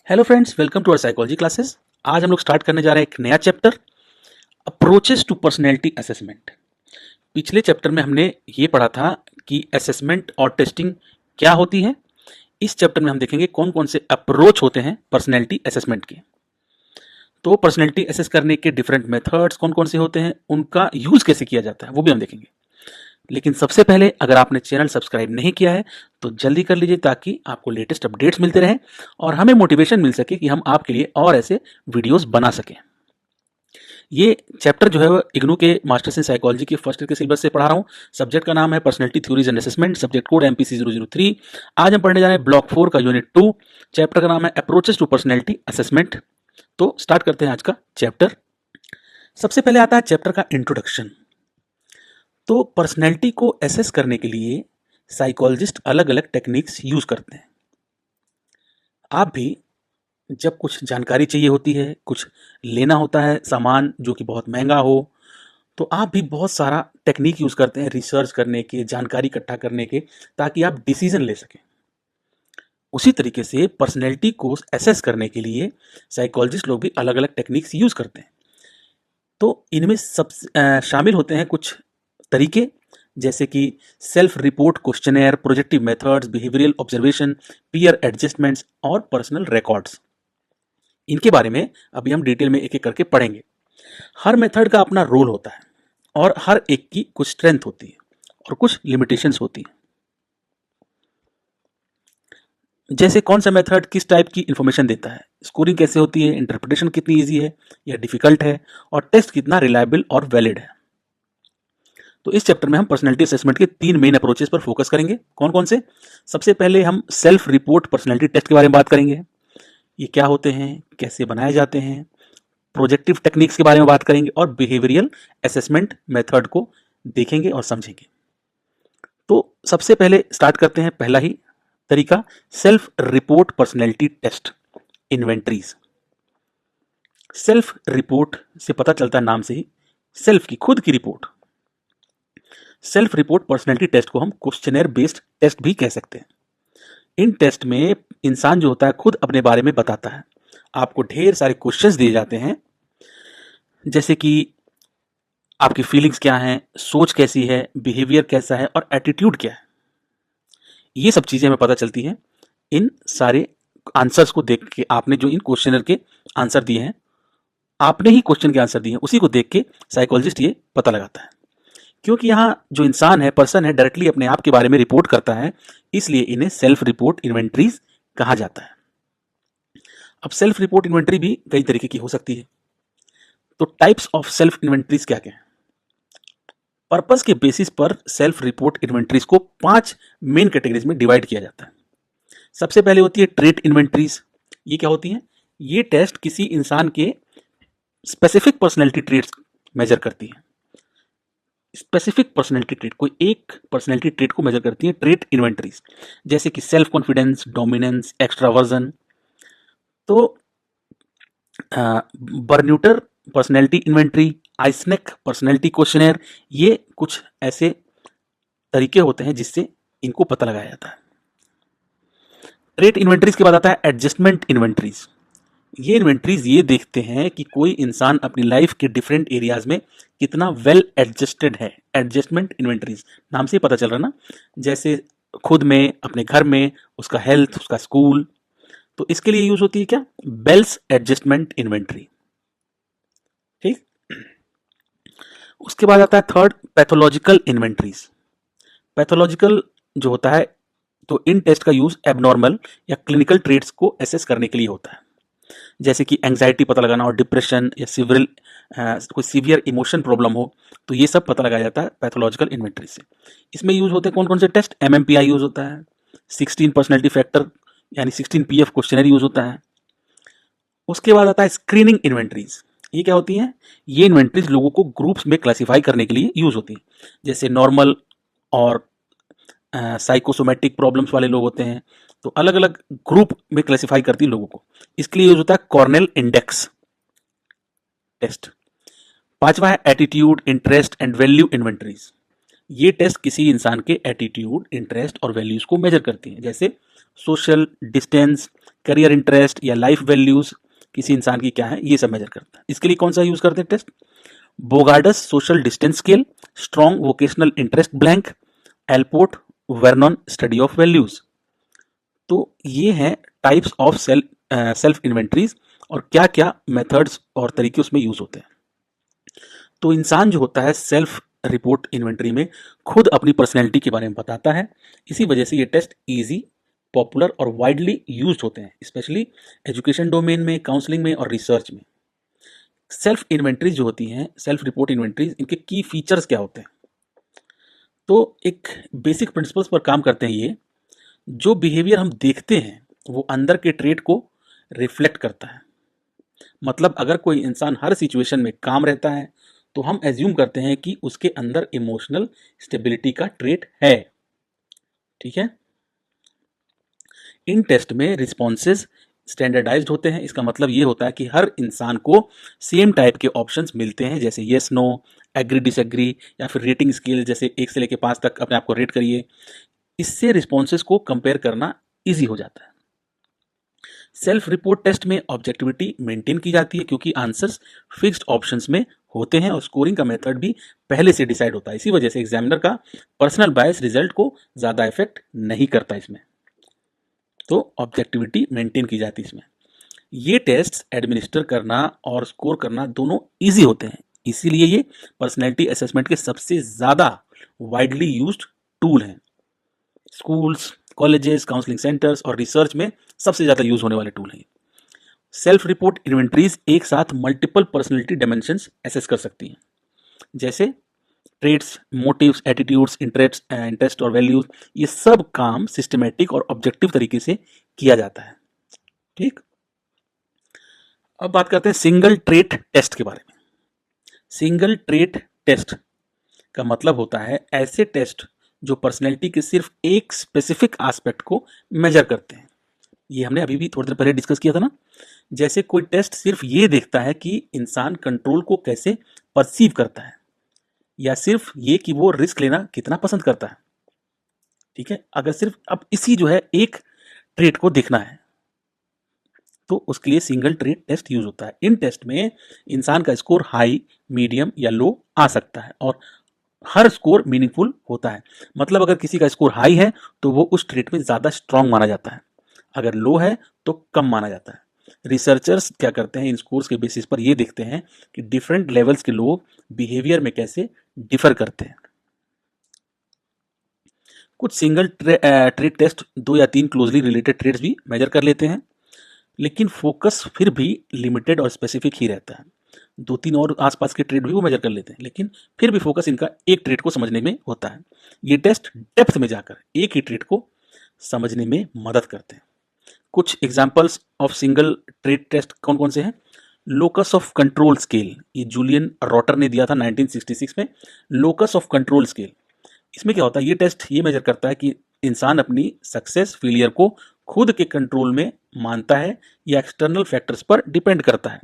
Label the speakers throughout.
Speaker 1: Hello friends, welcome to our psychology classes. आज हम लोग स्टार्ट करने जा रहे हैं एक नया chapter, approaches to personality assessment. पिछले चैप्टर में हमने ये पढ़ा था कि असेसमेंट और टेस्टिंग क्या होती है। इस चैप्टर में हम देखेंगे कौन कौन से अप्रोच होते हैं पर्सनैलिटी असेसमेंट के। तो पर्सनैलिटी असेस करने के डिफरेंट मेथड्स कौन कौन से होते हैं, उनका यूज कैसे किया जाता है, वो भी हम देखेंगे। लेकिन सबसे पहले अगर आपने चैनल सब्सक्राइब नहीं किया है तो जल्दी कर लीजिए ताकि आपको लेटेस्ट अपडेट्स मिलते रहें और हमें मोटिवेशन मिल सके कि हम आपके लिए और ऐसे वीडियोस बना सकें। ये चैप्टर जो है वो इग्नू के मास्टर्स इन साइकोलॉजी के फर्स्ट ईयर के सिलेबस से पढ़ा रहा हूँ। सब्जेक्ट का नाम है personality theories and assessment, subject code MPC 003। आज हम पढ़ने जा रहे हैं ब्लॉक 4 का यूनिट 2। चैप्टर का नाम है अप्रोचेस टू पर्सनैलिटी असेसमेंट। तो स्टार्ट करते हैं आज का चैप्टर। सबसे पहले आता है चैप्टर का इंट्रोडक्शन। तो पर्सनैलिटी को एसेस करने के लिए साइकोलॉजिस्ट अलग अलग टेक्निक्स यूज करते हैं। आप भी जब कुछ जानकारी चाहिए होती है, कुछ लेना होता है सामान जो कि बहुत महंगा हो, तो आप भी बहुत सारा टेक्निक यूज करते हैं रिसर्च करने के, जानकारी इकट्ठा करने के, ताकि आप डिसीजन ले सकें। उसी तरीके से पर्सनैलिटी को एसेस करने के लिए साइकोलॉजिस्ट लोग भी अलग अलग टेक्निक्स यूज करते हैं। तो इनमें सब शामिल होते हैं कुछ तरीके, जैसे कि self report questionnaire, projective methods, behavioural observation, peer adjustments और पर्सनल रिकॉर्ड्स। इनके बारे में अभी हम डिटेल में एक एक करके पढ़ेंगे। हर मेथड का अपना रोल होता है और हर एक की कुछ स्ट्रेंथ होती है और कुछ लिमिटेशंस होती है। जैसे कौन सा मेथड किस टाइप की इंफॉर्मेशन देता है, स्कोरिंग कैसे होती है, इंटरप्रिटेशन कितनी इजी है या डिफिकल्ट है, और टेस्ट कितना रिलायबल और वैलिड है। तो इस चैप्टर में हम पर्सनैलिटी असेसमेंट के 3 मेन अप्रोचेस पर फोकस करेंगे। कौन कौन से? सबसे पहले हम सेल्फ रिपोर्ट पर्सनैलिटी टेस्ट के बारे में बात करेंगे। ये क्या होते हैं, कैसे बनाए जाते हैं। प्रोजेक्टिव टेक्निक्स के बारे में बात करेंगे और बिहेवियरल असेसमेंट मेथड को देखेंगे और समझेंगे। तो सबसे पहले स्टार्ट करते हैं पहला ही तरीका, self report personality test, inventories. Self report से पता चलता है नाम से ही, सेल्फ की खुद की report. Self report personality test को हम क्वेश्चनर बेस्ड टेस्ट भी कह सकते हैं। इन टेस्ट में इंसान जो होता है खुद अपने बारे में बताता है। आपको ढेर सारे क्वेश्चंस दिए जाते हैं, जैसे कि आपकी फीलिंग्स क्या हैं, सोच कैसी है, बिहेवियर कैसा है और एटीट्यूड क्या है। ये सब चीजें हमें पता चलती हैं इन सारे आंसर्स को देख के। आपने जो इन क्वेश्चनर के आंसर दिए हैं, आपने ही क्वेश्चन के आंसर दिए हैं, उसी को देख के साइकोलॉजिस्ट ये पता लगाता है। क्योंकि यहाँ जो इंसान है, पर्सन है, डायरेक्टली अपने आप के बारे में रिपोर्ट करता है, इसलिए इन्हें सेल्फ रिपोर्ट इन्वेंट्रीज कहा जाता है। अब सेल्फ रिपोर्ट इन्वेंट्री भी कई तरीके की हो सकती है। तो टाइप्स ऑफ सेल्फ इन्वेंट्रीज क्या क्या है? पर्पस के बेसिस पर सेल्फ रिपोर्ट इन्वेंट्रीज को 5 मेन कैटेगरीज में डिवाइड किया जाता है। सबसे पहले होती है ट्रेट इन्वेंट्रीज। ये क्या होती है? ये टेस्ट किसी इंसान के स्पेसिफिक पर्सनैलिटी ट्रेट्स मेजर करती है। स्पेसिफिक पर्सनैलिटी ट्रेट, कोई एक पर्सनैलिटी ट्रेट को मेजर करती है ट्रेट इन्वेंट्रीज, जैसे कि सेल्फ कॉन्फिडेंस, डोमिनेंस, एक्स्ट्रावर्जन। तो बर्न्यूटर पर्सनैलिटी इन्वेंट्री, आइसनेक पर्सनैलिटी क्वेश्चनर, ये कुछ ऐसे तरीके होते हैं जिससे इनको पता लगाया जाता है। ट्रेट इन्वेंट्रीज के बाद आता है एडजस्टमेंट इन्वेंट्रीज। ये इन्वेंट्रीज ये देखते हैं कि कोई इंसान अपनी लाइफ के डिफरेंट एरियाज में कितना वेल एडजस्टेड है। एडजस्टमेंट इन्वेंट्रीज, नाम से ही पता चल रहा ना, जैसे खुद में, अपने घर में, उसका हेल्थ, उसका स्कूल। तो इसके लिए यूज होती है क्या? Bell's adjustment inventory. ठीक। उसके बाद आता है थर्ड, पैथोलॉजिकल इन्वेंट्रीज। पैथोलॉजिकल जो होता है, तो इन टेस्ट का यूज एबनॉर्मल या क्लिनिकल ट्रेट्स को एसेस करने के लिए होता है, जैसे कि एंग्जाइटी पता लगाना और डिप्रेशन या कोई सीवियर इमोशन प्रॉब्लम हो, तो ये सब पता लगाया जाता है पैथोलॉजिकल इन्वेंट्री से। इसमें यूज होते हैं कौन कौन से टेस्ट? MMPI यूज होता है, 16 पर्सनैलिटी फैक्टर यानी 16 PF क्वेश्चनर यूज होता है। उसके बाद आता है स्क्रीनिंग इन्वेंट्रीज। ये क्या होती है? ये इन्वेंट्रीज लोगों को ग्रुप्स में क्लासिफाई करने के लिए यूज होती है, जैसे नॉर्मल और साइकोसोमेटिक प्रॉब्लम्स वाले लोग होते हैं, तो अलग अलग ग्रुप में क्लासिफाई करती है लोगों को। इसके लिए यूज होता है कॉर्नेल इंडेक्स टेस्ट। पांचवा है attitude, interest and value inventories. ये टेस्ट किसी इंसान के एटीट्यूड, इंटरेस्ट और वैल्यूज को मेजर करती है, जैसे सोशल डिस्टेंस, करियर इंटरेस्ट या लाइफ वैल्यूज किसी इंसान की क्या है, ये सब मेजर करता है। इसके लिए कौन सा यूज करते हैं test? Bogardus social distance scale, strong vocational interest blank, Allport Vernon study of values. तो ये हैं टाइप्स ऑफ सेल्फ इन्वेंट्रीज और क्या क्या मेथड्स और तरीके उसमें यूज होते हैं। तो इंसान जो होता है सेल्फ रिपोर्ट इन्वेंट्री में खुद अपनी पर्सनैलिटी के बारे में बताता है। इसी वजह से ये टेस्ट इजी, पॉपुलर और वाइडली यूज्ड होते हैं, स्पेशली एजुकेशन डोमेन में, काउंसलिंग में और रिसर्च में। सेल्फ इन्वेंट्रीज जो होती हैं, सेल्फ रिपोर्ट इन्वेंट्रीज, इनके की फीचर्स क्या होते हैं? तो एक बेसिक प्रिंसिपल्स पर काम करते हैं ये। जो बिहेवियर हम देखते हैं वो अंदर के ट्रेट को रिफ्लेक्ट करता है। मतलब अगर कोई इंसान हर सिचुएशन में काम रहता है तो हम एज्यूम करते हैं कि उसके अंदर इमोशनल स्टेबिलिटी का ट्रेट है। ठीक है। इन टेस्ट में रिस्पॉन्सेज स्टैंडर्डाइज्ड होते हैं। इसका मतलब ये होता है कि हर इंसान को सेम टाइप के ऑप्शंस मिलते हैं, जैसे येस नो, एग्री डिसएग्री, या फिर रेटिंग स्केल जैसे 1 से लेकर 5 तक अपने आप को रेट करिए। इससे रिस्पॉन्सेज को कंपेयर करना ईजी हो जाता है। सेल्फ रिपोर्ट टेस्ट में ऑब्जेक्टिविटी मेंटेन की जाती है क्योंकि आंसर्स फिक्स्ड ऑप्शंस में होते हैं और स्कोरिंग का मेथड भी पहले से डिसाइड होता है। इसी वजह से एग्जामिनर का पर्सनल बायस रिजल्ट को ज़्यादा इफेक्ट नहीं करता इसमें। तो ऑब्जेक्टिविटी मेंटेन की जाती है इसमें। ये टेस्ट एडमिनिस्टर करना और स्कोर करना दोनों इजी होते हैं, इसीलिए ये पर्सनैलिटी असेसमेंट के सबसे ज़्यादा वाइडली यूज्ड टूल हैं। स्कूल्स, कॉलेजेस, काउंसलिंग सेंटर्स और रिसर्च में सबसे ज़्यादा यूज होने वाले टूल हैं। सेल्फ रिपोर्ट इन्वेंट्रीज एक साथ मल्टीपल पर्सनैलिटी डायमेंशंस एसेस कर सकती हैं, जैसे ट्रेड्स, मोटिव्स, एटीट्यूड्स, इंटरेस्ट और वैल्यूज। ये सब काम सिस्टमेटिक और ऑब्जेक्टिव तरीके से किया जाता है। ठीक। अब बात करते हैं सिंगल ट्रेट टेस्ट के बारे में। सिंगल ट्रेट टेस्ट का मतलब होता है ऐसे टेस्ट जो पर्सनैलिटी के सिर्फ एक स्पेसिफिक एस्पेक्ट को मेजर करते हैं। ये हमने अभी भी थोड़ी देर पहले डिस्कस किया था ना। जैसे कोई टेस्ट सिर्फ ये देखता है कि इंसान कंट्रोल को कैसे परसीव करता है, या सिर्फ ये कि वो रिस्क लेना कितना पसंद करता है। ठीक है। अगर सिर्फ अब इसी जो है एक ट्रेट को देखना है तो उसके लिए सिंगल ट्रेट टेस्ट यूज होता है। इन टेस्ट में इंसान का स्कोर हाई, मीडियम या लो आ सकता है और हर स्कोर मीनिंगफुल होता है। मतलब अगर किसी का स्कोर हाई है तो वो उस ट्रेट में ज़्यादा स्ट्रांग माना जाता है, अगर लो है तो कम माना जाता है। रिसर्चर्स क्या करते हैं, इन स्कोर्स के बेसिस पर ये देखते हैं कि डिफरेंट लेवल्स के लोग बिहेवियर में कैसे डिफर करते हैं। कुछ सिंगल ट्रेट टेस्ट 2 या 3 क्लोजली रिलेटेड ट्रेड्स भी मेजर कर लेते हैं, लेकिन फोकस फिर भी लिमिटेड और स्पेसिफिक ही रहता है। 2-3 और आसपास के ट्रेड भी वो मेजर कर लेते हैं, लेकिन फिर भी फोकस इनका एक ट्रेड को समझने में होता है। ये टेस्ट डेप्थ में जाकर एक ही ट्रेड को समझने में मदद करते हैं। कुछ examples of single trait test कौन कौन से हैं? लोकस ऑफ कंट्रोल स्केल, ये जूलियन रॉटर ने दिया था 1966 में। लोकस ऑफ कंट्रोल स्केल, इसमें क्या होता है? ये टेस्ट ये मेजर करता है कि इंसान अपनी सक्सेस फेलियर को खुद के कंट्रोल में मानता है या एक्सटर्नल फैक्टर्स पर डिपेंड करता है।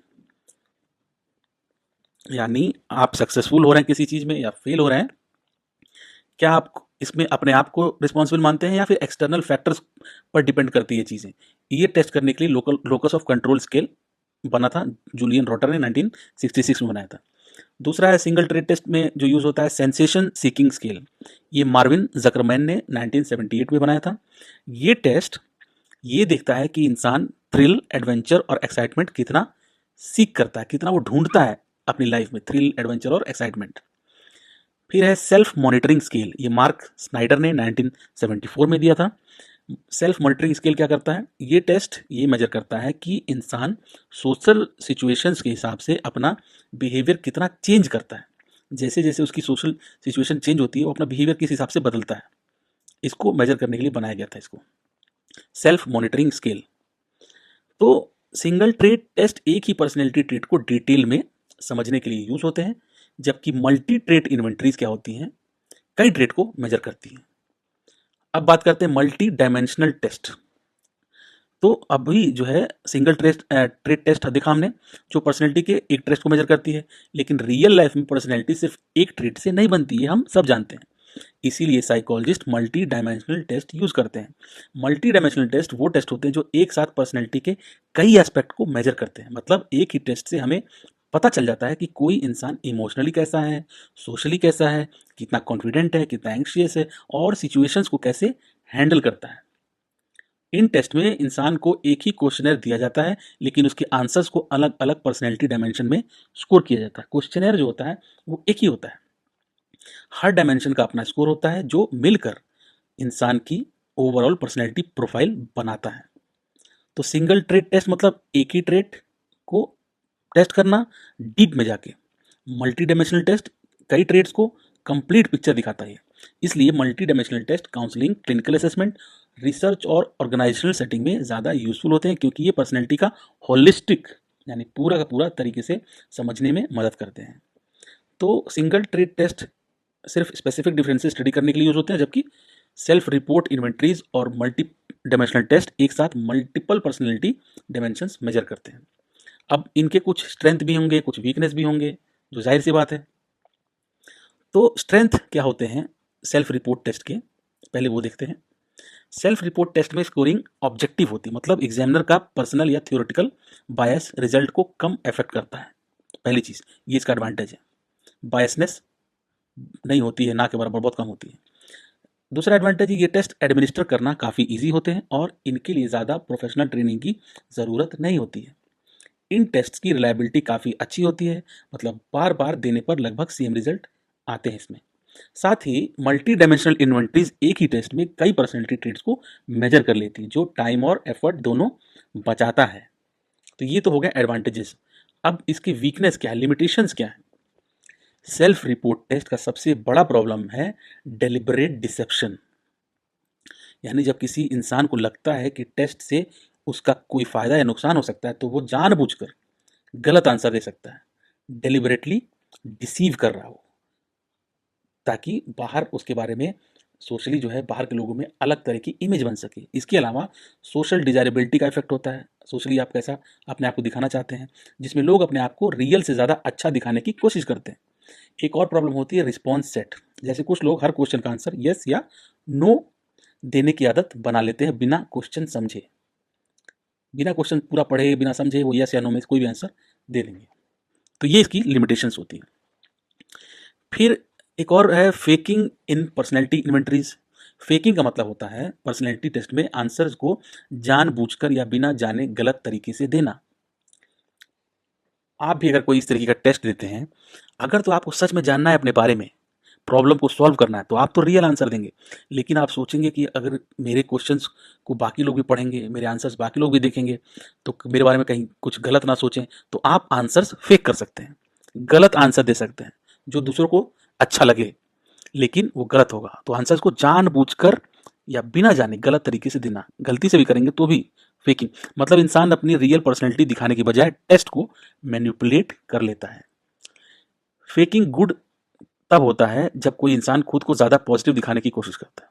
Speaker 1: यानी आप सक्सेसफुल हो रहे हैं किसी चीज में या फेल हो रहे हैं, क्या आप इसमें अपने आप को रिस्पॉन्सिबल मानते हैं या फिर एक्सटर्नल फैक्टर्स पर डिपेंड करती है चीजें? ये टेस्ट करने के लिए लोकस ऑफ कंट्रोल स्केल बना था, जूलियन रॉटर ने 1966 में बनाया था। दूसरा है सिंगल ट्रेड टेस्ट में जो यूज होता है सेंसेशन सीकिंग स्केल, ये मार्विन जकरमैन ने 1978 में बनाया था। ये टेस्ट ये देखता है कि इंसान थ्रिल, एडवेंचर और एक्साइटमेंट कितना सीख करता है, कितना वो ढूंढता है अपनी लाइफ में थ्रिल, एडवेंचर और एक्साइटमेंट। फिर है सेल्फ मॉनिटरिंग स्केल, ये मार्क स्नाइडर ने 1974 में दिया था। सेल्फ मॉनिटरिंग स्केल क्या करता है? ये टेस्ट ये मेजर करता है कि इंसान सोशल सिचुएशंस के हिसाब से अपना बिहेवियर कितना चेंज करता है। जैसे जैसे उसकी सोशल सिचुएशन चेंज होती है वो अपना बिहेवियर किस हिसाब से बदलता है। इसको मेजर करने के लिए बनाया गया था इसको, सेल्फ मॉनिटरिंग स्केल। तो सिंगल ट्रेट टेस्ट एक ही पर्सनैलिटी ट्रेट को डिटेल में समझने के लिए यूज होते हैं, जबकि मल्टी ट्रेट इन्वेंट्रीज क्या होती हैं? कई ट्रेट को मेजर करती हैं। अब बात करते हैं मल्टी डायमेंशनल टेस्ट। तो अभी जो है सिंगल ट्रेट टेस्ट देखा हमने, जो पर्सनैलिटी के एक ट्रेट को मेजर करती है, लेकिन रियल लाइफ में पर्सनैलिटी सिर्फ एक ट्रेट से नहीं बनती है, हम सब जानते हैं। इसीलिए psychologist multi dimensional test use करते हैं। मल्टी डायमेंशनल टेस्ट वो टेस्ट होते हैं जो एक साथ पर्सनैलिटी के कई एस्पेक्ट को मेजर करते हैं। मतलब एक ही टेस्ट से हमें पता चल जाता है कि कोई इंसान इमोशनली कैसा है, सोशली कैसा है, कितना कॉन्फिडेंट है, कितना एंग्शियस है और सिचुएशंस को कैसे हैंडल करता है। इन टेस्ट में इंसान को एक ही क्वेश्चनर दिया जाता है, लेकिन उसके आंसर्स को अलग अलग पर्सनैलिटी डायमेंशन में स्कोर किया जाता है। क्वेश्चनर जो होता है वो एक ही होता है, हर डायमेंशन का अपना स्कोर होता है जो मिलकर इंसान की ओवरऑल पर्सनैलिटी प्रोफाइल बनाता है। तो सिंगल ट्रेट टेस्ट मतलब एक ही ट्रेट को टेस्ट करना डीप में जाके। मल्टी डायमेंशनल टेस्ट कई ट्रेट्स को कंप्लीट पिक्चर दिखाता है। इसलिए multi dimensional test counselling, clinical assessment, research और ऑर्गेनाइजेशनल सेटिंग में ज़्यादा यूजफुल होते हैं, क्योंकि ये पर्सनैलिटी का होलिस्टिक यानी पूरा का पूरा तरीके से समझने में मदद करते हैं। तो सिंगल ट्रेट टेस्ट सिर्फ स्पेसिफिक डिफरेंसेस स्टडी करने के लिए यूज होते हैं, जबकि सेल्फ रिपोर्ट इन्वेंट्रीज और मल्टी डायमेंशनल टेस्ट एक साथ मल्टीपल पर्सनैलिटी डायमेंशंस मेजर करते हैं। अब इनके कुछ स्ट्रेंथ भी होंगे, कुछ वीकनेस भी होंगे, जो जाहिर सी बात है। तो स्ट्रेंथ क्या होते हैं सेल्फ रिपोर्ट टेस्ट के, पहले वो देखते हैं। सेल्फ रिपोर्ट टेस्ट में स्कोरिंग ऑब्जेक्टिव होती है, मतलब एग्जामिनर का पर्सनल या थ्योरेटिकल बायस रिजल्ट को कम अफेक्ट करता है। पहली चीज़ ये इसका एडवांटेज है, बायसनेस नहीं होती है, ना के बराबर बहुत कम होती है। दूसरा एडवांटेज ये टेस्ट एडमिनिस्टर करना काफ़ी इजी होते हैं और इनके लिए ज़्यादा प्रोफेशनल ट्रेनिंग की ज़रूरत नहीं होती है। इन टेस्ट की रिलायबिलिटी काफ़ी अच्छी होती है, मतलब बार बार देने पर लगभग सेम रिजल्ट आते हैं इसमें। साथ ही मल्टी डायमेंशनल इन्वेंट्रीज एक ही टेस्ट में कई पर्सनैलिटी ट्रेट्स को मेजर कर लेती है, जो टाइम और एफर्ट दोनों बचाता है। तो ये तो हो गया एडवांटेजेस। अब इसकी वीकनेस क्या है, लिमिटेशंस क्या है। सेल्फ रिपोर्ट टेस्ट का सबसे बड़ा प्रॉब्लम है डेलिबरेट डिसेप्शन, यानी जब किसी इंसान को लगता है कि टेस्ट से उसका कोई फायदा या नुकसान हो सकता है, तो वो जानबूझकर गलत आंसर दे सकता है, डेलिबरेटली डिसीव कर रहा हो, ताकि बाहर उसके बारे में सोशली जो है बाहर के लोगों में अलग तरह की इमेज बन सके। इसके अलावा सोशल डिजायरेबिलिटी का इफेक्ट होता है, सोशली आप कैसा अपने आप को दिखाना चाहते हैं, जिसमें लोग अपने आप को रियल से ज़्यादा अच्छा दिखाने की कोशिश करते हैं। एक और प्रॉब्लम होती है रिस्पॉन्स सेट, जैसे कुछ लोग हर क्वेश्चन का आंसर यस या नो देने की आदत बना लेते हैं बिना क्वेश्चन समझे। बिना क्वेश्चन पूरा पढ़े, बिना समझे वो यस या नो में कोई भी आंसर दे देंगे। तो ये इसकी लिमिटेशंस होती है। फिर एक और है faking in personality inventories. Faking का मतलब होता है पर्सनैलिटी टेस्ट में आंसर्स को जानबूझकर या बिना जाने गलत तरीके से देना। आप भी अगर कोई इस तरीके का टेस्ट देते हैं, अगर तो आपको सच में जानना है अपने बारे में, प्रॉब्लम को सॉल्व करना है, तो आप तो रियल आंसर देंगे। लेकिन आप सोचेंगे कि अगर मेरे क्वेश्चंस को बाकी लोग भी पढ़ेंगे, मेरे आंसर्स बाकी लोग भी देखेंगे, तो मेरे बारे में कहीं कुछ गलत ना सोचें, तो आप आंसर्स फेक कर सकते हैं, गलत आंसर दे सकते हैं जो दूसरों को अच्छा लगे, लेकिन वो गलत होगा। तो आंसर्स को जानबूझकर या बिना जाने गलत तरीके से देना, गलती से भी करेंगे तो भी फेकिंग, मतलब इंसान अपनी रियल पर्सनैलिटी दिखाने की बजाय टेस्ट को मैनिपुलेट कर लेता है। फेकिंग गुड तब होता है जब कोई इंसान खुद को ज़्यादा पॉजिटिव दिखाने की कोशिश करता है।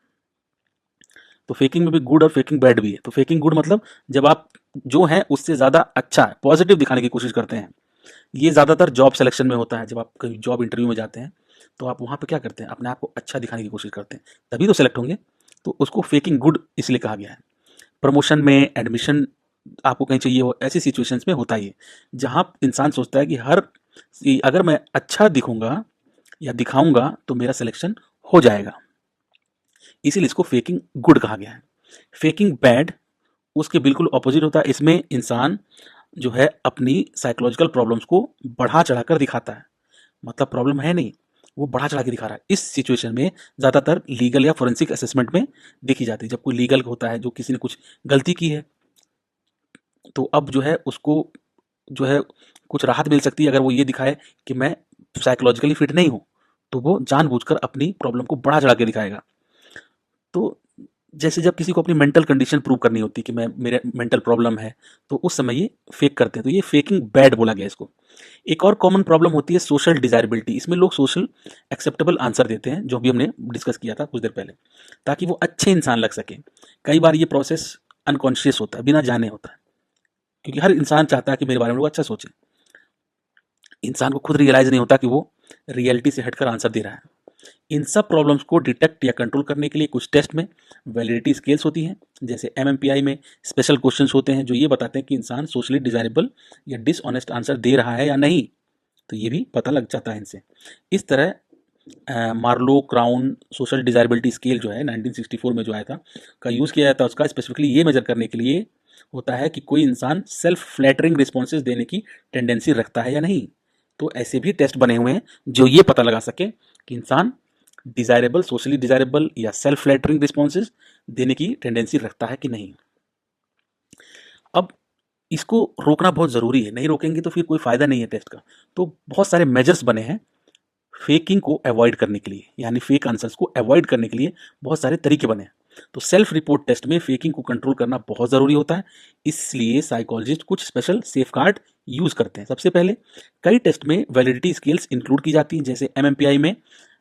Speaker 1: तो फेकिंग में भी गुड और फेकिंग बैड भी है। तो फेकिंग गुड मतलब जब आप जो हैं उससे ज़्यादा अच्छा पॉजिटिव दिखाने की कोशिश करते हैं। ये ज़्यादातर जॉब सिलेक्शन में होता है, जब आप कहीं जॉब इंटरव्यू में जाते हैं तो आप वहाँ पे क्या करते हैं, अपने आप को अच्छा दिखाने की कोशिश करते हैं, तभी तो सेलेक्ट होंगे। तो उसको फेकिंग गुड इसलिए कहा गया है। प्रमोशन में, एडमिशन आपको कहीं चाहिए हो, ऐसी सिचुएशंस में होता ही है जहाँ इंसान सोचता है कि अगर मैं अच्छा दिखूंगा या दिखाऊंगा तो मेरा सिलेक्शन हो जाएगा, इसीलिए इसको फेकिंग गुड कहा गया है। फेकिंग बैड उसके बिल्कुल ऑपोजिट होता है। इसमें इंसान जो है अपनी साइकोलॉजिकल प्रॉब्लम्स को बढ़ा चढ़ाकर दिखाता है, मतलब प्रॉब्लम है नहीं, वो बढ़ा चढ़ा के दिखा रहा है। इस सिचुएशन में ज़्यादातर लीगल या फोरेंसिक असेसमेंट में देखी जाती है। जब कोई लीगल होता है, जो किसी ने कुछ गलती की है, तो अब जो है उसको जो है कुछ राहत मिल सकती है अगर वो ये दिखाए कि मैं साइकोलॉजिकली फिट नहीं हूँ, तो वो जानबूझकर अपनी प्रॉब्लम को बढ़ा चढ़ा के दिखाएगा। तो जैसे जब किसी को अपनी मेंटल कंडीशन प्रूव करनी होती है कि मैं मेरे मेंटल प्रॉब्लम है, तो उस समय ये फेक करते हैं, तो ये फेकिंग बैड बोला गया इसको। एक और कॉमन प्रॉब्लम होती है सोशल डिजायरेबिलिटी। इसमें लोग सोशल एक्सेप्टेबल आंसर देते हैं, जो भी हमने डिस्कस किया था कुछ देर पहले, ताकि वो अच्छे इंसान लग सके। कई बार ये प्रोसेस अनकॉन्शियस होता है, बिना जाने होता है, क्योंकि हर इंसान चाहता है कि मेरे बारे में लोग अच्छा सोचें। इंसान को खुद रियलाइज नहीं होता कि वो रियलिटी से हटकर आंसर दे रहा है। इन सब प्रॉब्लम्स को डिटेक्ट या कंट्रोल करने के लिए कुछ टेस्ट में वैलिडिटी स्केल्स होती हैं, जैसे एमएमपीआई में स्पेशल क्वेश्चंस होते हैं जो ये बताते हैं कि इंसान सोशली डिजायरेबल या डिसऑनेस्ट आंसर दे रहा है या नहीं, तो ये भी पता लग जाता है इनसे। इस तरह Marlowe Crowne social desirability scale जो है 1964 में जो आया था का यूज़ किया जाता है, उसका स्पेसिफिकली ये मेजर करने के लिए होता है कि कोई इंसान सेल्फ फ्लैटरिंग रिस्पॉन्सेज देने की टेंडेंसी रखता है या नहीं। तो ऐसे भी टेस्ट बने हुए हैं जो ये पता लगा सके कि इंसान डिजायरेबल, सोशली डिजायरेबल या सेल्फ फ्लैटरिंग रिस्पॉन्सेज देने की टेंडेंसी रखता है कि नहीं। अब इसको रोकना बहुत ज़रूरी है, नहीं रोकेंगे तो फिर कोई फ़ायदा नहीं है टेस्ट का। तो बहुत सारे मेजर्स बने हैं फेकिंग को अवॉइड करने के लिए, यानी फेक आंसर्स को अवॉइड करने के लिए बहुत सारे तरीके बने हैं। तो सेल्फ रिपोर्ट टेस्ट में फेकिंग को कंट्रोल करना बहुत ज़रूरी होता है, इसलिए साइकोलॉजिस्ट कुछ स्पेशल सेफगार्ड यूज़ करते हैं। सबसे पहले कई टेस्ट में वैलिडिटी स्केल्स इंक्लूड की जाती हैं, जैसे एमएमपीआई में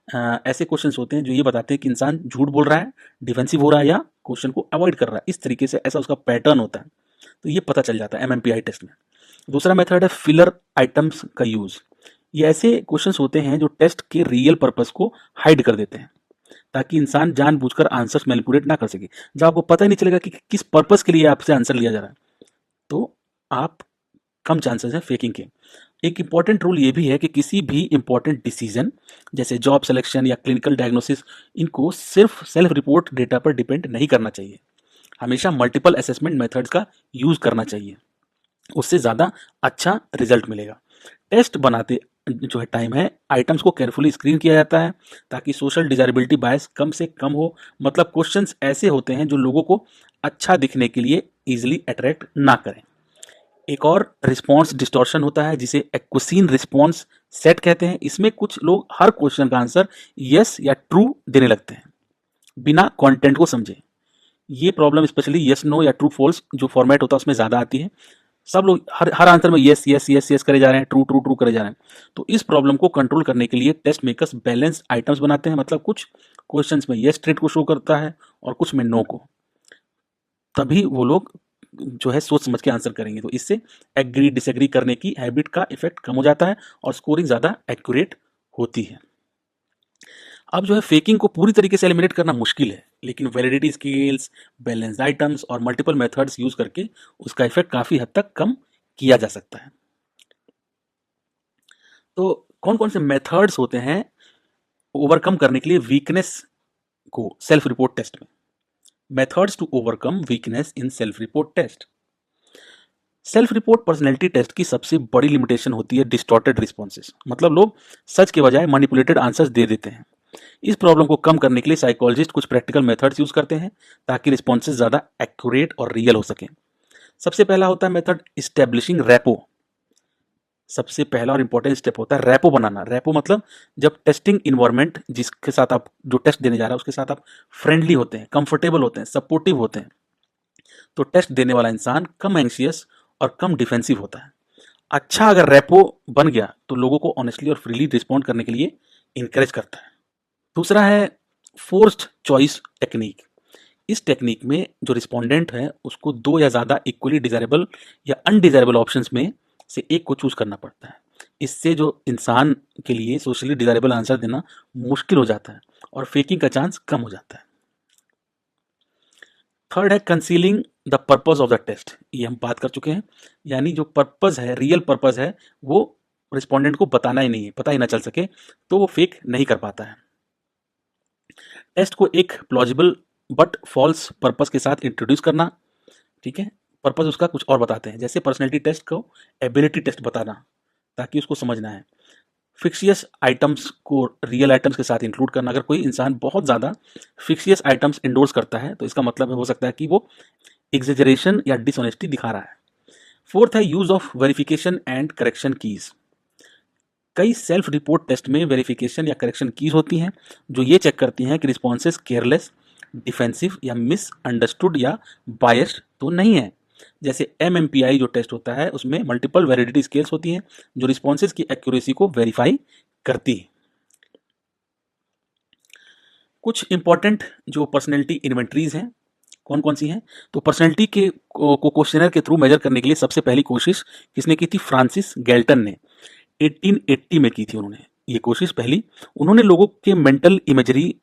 Speaker 1: ऐसे क्वेश्चंस होते हैं जो ये बताते हैं कि इंसान झूठ बोल रहा है, डिफेंसिव हो रहा है या क्वेश्चन को अवॉइड कर रहा है। इस तरीके से ऐसा उसका पैटर्न होता है, तो ये पता चल जाता है एमएमपीआई टेस्ट में। दूसरा मेथड है फिलर आइटम्स का यूज़। ये ऐसे क्वेश्चंस होते हैं जो टेस्ट के रियल पर्पस को हाइड कर देते हैं, ताकि इंसान जानबूझकर आंसर्स मैनिपुलेट ना कर सके। जब आपको पता ही नहीं चलेगा कि किस पर्पस के लिए आपसे आंसर लिया जा रहा है, तो आप कम चांसेस हैं फेकिंग के। एक इंपॉर्टेंट रूल ये भी है कि किसी भी इंपॉर्टेंट डिसीजन जैसे जॉब सिलेक्शन या क्लिनिकल डायग्नोसिस, इनको सिर्फ सेल्फ रिपोर्ट डेटा पर डिपेंड नहीं करना चाहिए। हमेशा मल्टीपल असेसमेंट मेथड्स का यूज़ करना चाहिए, उससे ज़्यादा अच्छा रिजल्ट मिलेगा। टेस्ट बनाते जो है टाइम है, आइटम्स को केयरफुली स्क्रीन किया जाता है ताकि सोशल डिजायरेबिलिटी बायस कम से कम हो। मतलब क्वेश्चंस ऐसे होते हैं जो लोगों को अच्छा दिखने के लिए इजीली अट्रैक्ट ना करें। एक और रिस्पॉन्स डिस्टॉर्शन होता है जिसे एक्वसीन रिस्पॉन्स सेट कहते हैं। इसमें कुछ लोग हर क्वेश्चन का आंसर यस या ट्रू देने लगते हैं बिना कंटेंट को समझे। ये प्रॉब्लम स्पेशली यस नो या ट्रू फॉल्स जो फॉर्मेट होता है उसमें ज़्यादा आती है। सब लोग हर हर आंसर में यस यस यस यस करे जा रहे हैं, ट्रू ट्रू ट्रू करे जा रहे हैं। तो इस प्रॉब्लम को कंट्रोल करने के लिए टेस्ट मेकर्स बैलेंस्ड आइटम्स बनाते हैं, मतलब कुछ क्वेश्चंस में यस ट्रेड को शो करता है और कुछ में नो को। तभी वो लोग जो है सोच समझ के आंसर करेंगे। तो इससे एग्री डिसएग्री करने की हैबिट का इफेक्ट कम हो जाता है और स्कोरिंग ज़्यादा एक्यूरेट होती है। अब जो है फेकिंग को पूरी तरीके से एलिमिनेट करना मुश्किल है, लेकिन वैलिडिटी स्केल्स, बैलेंस्ड आइटम्स और मल्टीपल मेथड्स यूज करके उसका इफेक्ट काफ़ी हद तक कम किया जा सकता है। तो कौन कौन से मेथड्स होते हैं ओवरकम करने के लिए वीकनेस को सेल्फ रिपोर्ट टेस्ट में? Methods to overcome weakness in self report test. Self report personality test की सबसे बड़ी लिमिटेशन होती है डिस्टॉर्टेड रिस्पॉन्सेज, मतलब लोग सच के बजाय मैनिपुलेटेड आंसर्स दे देते हैं। इस प्रॉब्लम को कम करने के लिए साइकोलॉजिस्ट कुछ प्रैक्टिकल मेथड्स यूज करते हैं ताकि रिस्पॉन्सेज ज़्यादा एक्यूरेट और रियल हो सकें। सबसे पहला होता है मेथड इस्टेब्लिशिंग रैपो। सबसे पहला और इंपॉर्टेंट स्टेप होता है रैपो बनाना। रैपो मतलब जब टेस्टिंग इन्वायरमेंट जिसके साथ आप जो टेस्ट देने जा रहा है उसके साथ आप फ्रेंडली होते हैं, कंफर्टेबल होते हैं, सपोर्टिव होते हैं, तो टेस्ट देने वाला इंसान कम एंशियस और कम डिफेंसिव होता है। अच्छा अगर रैपो बन गया तो लोगों को ऑनेस्टली और फ्रीली रिस्पॉन्ड करने के लिए इंकरेज करता है। दूसरा है फोर्स्ड चॉइस टेक्निक। इस टेक्निक में जो रिस्पोंडेंट है उसको दो या ज़्यादा इक्वली डिजायरेबल या अनडिजायरेबल ऑप्शंस में से एक को चूज करना पड़ता है। इससे जो इंसान के लिए सोशली डिजायरेबल आंसर देना मुश्किल हो जाता है और फेकिंग का चांस कम हो जाता है। थर्ड है concealing the purpose of the test. ये हम बात कर चुके हैं, यानी जो पर्पस है, रियल पर्पस है, वो रिस्पोंडेंट को बताना ही नहीं है, पता ही ना चल सके, तो वो फेक नहीं कर पाता है। टेस्ट को एक प्लॉजिबल बट फॉल्स पर्पस के साथ इंट्रोड्यूस करना, ठीक है, पर्पस उसका कुछ और बताते हैं, जैसे पर्सनैलिटी टेस्ट को एबिलिटी टेस्ट बताना ताकि उसको समझना है। फिक्शियस आइटम्स को रियल आइटम्स के साथ इंक्लूड करना। अगर कोई इंसान बहुत ज़्यादा फिक्शियस आइटम्स इंडोर्स करता है तो इसका मतलब हो सकता है कि वो एग्जेजरेशन या डिसऑनेस्टी दिखा रहा है। फोर्थ है use of verification and correction keys. कई सेल्फ रिपोर्ट टेस्ट में वेरिफिकेशन या करेक्शन कीज होती हैं जो ये चेक करती हैं कि रिस्पॉन्सेज केयरलेस, डिफेंसिव या मिसअंडरस्टूड या बायस्ड तो नहीं है। जैसे एमएमपीआई जो टेस्ट होता है उसमें मल्टीपल वैलिडिटी स्केल्स होती हैं जो रिस्पॉन्सेज की एक्यूरेसी को वेरीफाई करती है। कुछ इंपॉर्टेंट जो पर्सनैलिटी इन्वेंट्रीज हैं, कौन कौन सी हैं? तो पर्सनैलिटी के को क्वेश्चनर के थ्रू मेजर करने के लिए सबसे पहली कोशिश किसने की थी? फ्रांसिस गैल्टन ने 1880 में की थी उन्होंने। ये कोशिश पहली, उन्होंने लोगों के मेंटल इमेजरी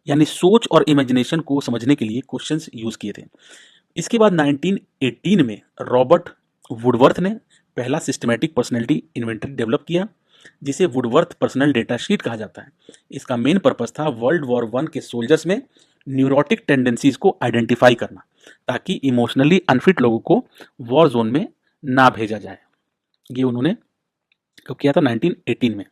Speaker 1: यानी सोच और इमेजिनेशन को समझने के लिए क्वेश्चंस यूज किए थे। इसके बाद 1918 में रॉबर्ट वुडवर्थ ने पहला सिस्टमैटिक पर्सनैलिटी इन्वेंटरी डेवलप किया, जिसे वुडवर्थ पर्सनल डेटा शीट कहा जाता है। इसका मेन पर्पस था वर्ल्ड वॉर वन के सोल्जर्स में न्यूरोटिक टेंडेंसीज को आइडेंटिफाई करना, ताकि इमोशनली अनफिट लोगों को वॉर जोन में ना भेजा जाए। ये उन्होंने कब किया था? 1918 में।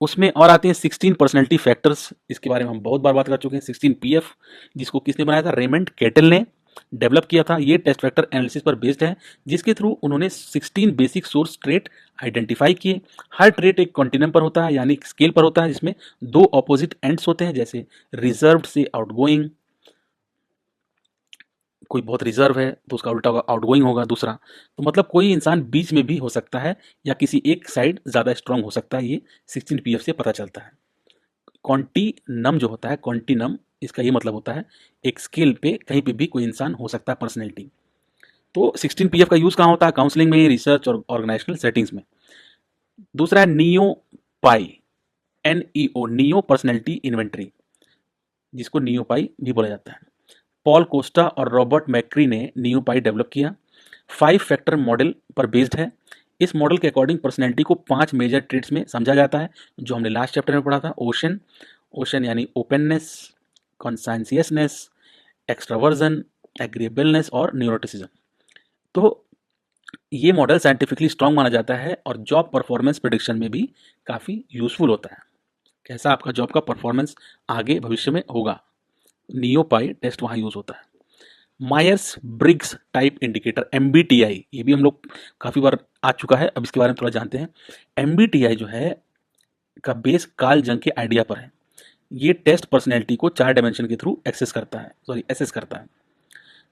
Speaker 1: उसमें और आते हैं 16 पर्सनैलिटी फैक्टर्स, इसके बारे में हम बहुत बार बात कर चुके हैं। 16 पीएफ, जिसको किसने बनाया था? रेमंड केटल ने डेवलप किया था। ये टेस्ट फैक्टर एनालिसिस पर बेस्ड है, जिसके थ्रू उन्होंने 16 बेसिक सोर्स ट्रेट आइडेंटिफाई किए। हर ट्रेट एक कॉन्टिनम पर होता है, यानी स्केल पर होता है, जिसमें दो ऑपोजिट एंड्स होते हैं, जैसे रिजर्व्ड से आउटगोइंग। कोई बहुत रिजर्व है तो उसका उल्टा आउटगोइंग होगा दूसरा। तो मतलब कोई इंसान बीच में भी हो सकता है या किसी एक साइड ज़्यादा स्ट्रांग हो सकता है, ये 16 पीएफ से पता चलता है। कॉन्टिनम जो होता है, कॉन्टिनम, इसका ये मतलब होता है एक स्केल पे कहीं पे भी कोई इंसान हो सकता है पर्सनैलिटी। तो 16 पीएफ का यूज़ कहाँ होता है? काउंसलिंग में, रिसर्च और ऑर्गेनाइजेशनल सेटिंग्स में। दूसरा है नियो पाई, NEO, नियो पर्सनैलिटी इन्वेंटरी, जिसको नियो पाई भी बोला जाता है। पॉल कोस्टा और रॉबर्ट मैक्री ने नियो पाई डेवलप किया। 5 फैक्टर मॉडल पर बेस्ड है। इस मॉडल के अकॉर्डिंग पर्सनैलिटी को 5 मेजर ट्रेट्स में समझा जाता है, जो हमने लास्ट चैप्टर में पढ़ा था। ओशन यानी ओपननेस, कॉन्साइंसियसनेस, एक्सट्रावर्जन, एग्रीएबलनेस और न्यूरोटिसिज्म। तो ये मॉडल साइंटिफिकली स्ट्रांग माना जाता है और जॉब परफॉर्मेंस प्रेडिक्शन में भी काफ़ी यूजफुल होता है। कैसा आपका जॉब का परफॉर्मेंस आगे भविष्य में होगा, नियो पाई टेस्ट वहाँ यूज होता है। Myers Briggs type indicator, MBTI, ये भी हम लोग काफ़ी बार आ चुका है, अब इसके बारे में थोड़ा जानते हैं। MBTI जो है का बेस कार्ल जंग के आइडिया पर है। ये टेस्ट पर्सनैलिटी को 4 डायमेंशन के थ्रू एसेस करता है।